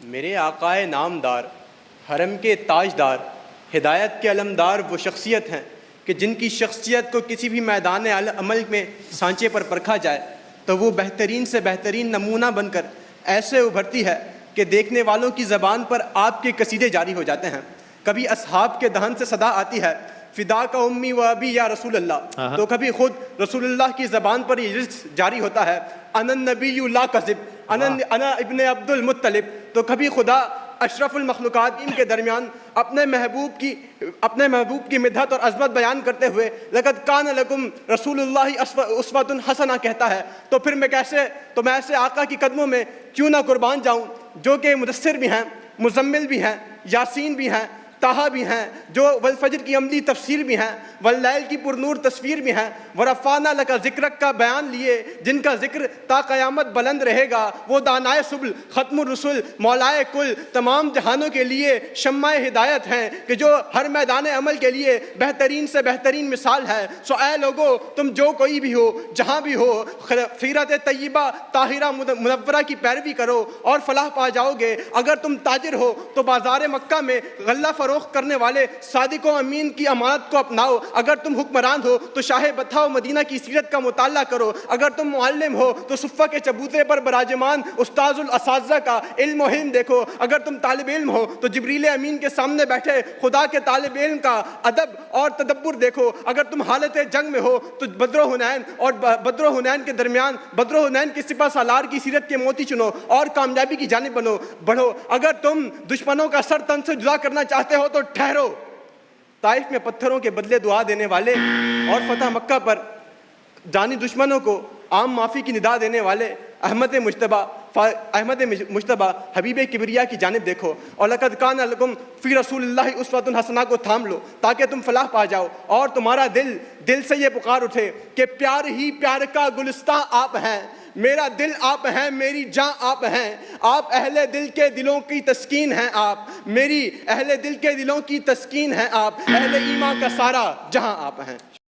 मेरे आकाए नामदार, हरम के ताजदार, हिदायत के अलमदार वो शख्सियत हैं कि जिनकी शख्सियत को किसी भी मैदान अमल में सांचे पर परखा जाए तो वो बेहतरीन से बेहतरीन नमूना बनकर ऐसे उभरती है कि देखने वालों की ज़बान पर आपके कसीदे जारी हो जाते हैं। कभी असहाब के दहन से सदा आती है फिदा का उम्मी व अबी या रसूल अल्लाह, तो कभी खुद रसूलुल्लाह की ज़बान पर ये रिज़्क़ जारी होता है अनन नबीय्यु ला कज़िब, अना इब्ने अब्दुल मुत्तलिब। तो कभी खुदा अशरफुल मखलूक़ात इनके दरमियान अपने महबूब की मिदहत और अज़मत बयान करते हुए लक़द कान लकुम रसूलुल्लाहि उस्वतुन हसना कहता है। तो फिर मैं ऐसे आका की कदमों में क्यों ना कुर्बान जाऊँ जो कि मुदस्सिर भी हैं, मुज़म्मिल भी हैं, यासीन भी हैं, ताहा भी हैं, जो वल फजर की अमली तफसीर भी हैं, वल्लैल की पुरनूर तस्वीर भी हैं, वरफ़ाना लका ज़िक्रक का बयान लिए जिनका ज़िक्र ता क़यामत बुलंद रहेगा। वो दानाए सुबल ख़त्मुर रसूल मौलाए कुल तमाम जहानों के लिए शम्माए हिदायत हैं कि जो हर मैदान अमल के लिए बेहतरीन से बेहतरीन मिसाल है। सो ऐ लोगो, तुम जो कोई भी हो, जहाँ भी हो, सीरत तय्यबा ताहिरा मुनव्वरा की पैरवी करो और फलाह पा जाओगे। अगर तुम ताजिर हो तो बाज़ार मक्का में गल्ला फरोख्त करने वाले सादिक व अमीन की अमानत को अपनाओ। अगर तुम हुक्मरान हो तो शाह बथा व मदीना की सीरत का मुताला करो। अगर तुम मुअल्लिम हो तो सुफ़्फ़ा के चबूतरे पर बराजमान उस्ताजुल असातिज़ा का इल्म व हिल्म देखो। अगर तुम तालिब इल्म हो तो जिब्रील अमीन के सामने बैठे खुदा के तालिब इल्म का अदब और तदब्बुर देखो। अगर तुम हालत जंग में हो तो बद्र हुनैन और बद्र हुनैन के दरमियान बद्र हुनैन के सिपा सालार की सीरत के मोती चुनो और कामयाबी की जानिब बढ़ो। अगर तुम दुश्मनों का सर तन से जुदा करना चाहते हो तो ठहरो। ताइफ में पत्थरों के बदले दुआ देने वाले और फतह मक्का पर जानी दुश्मनों को आम माफ़ी की निदा देने वाले अहमद मुज्तबा हबीब किबरिया की जानिब देखो और लक़द कान लकुम फ़ी रसूलिल्लाहि उस्वतुन हसना को थाम लो ताकि तुम फलाह पा जाओ और तुम्हारा दिल से ये पुकार उठे कि प्यार ही प्यार का गुलिस्तां आप हैं, मेरा दिल आप हैं, मेरी जान आप हैं, आप अहले दिल के दिलों की तस्कीन हैं, आप मेरी अहले दिल के दिलों की तस्कीन हैं, आप अहले ईमान का सारा जहां आप हैं।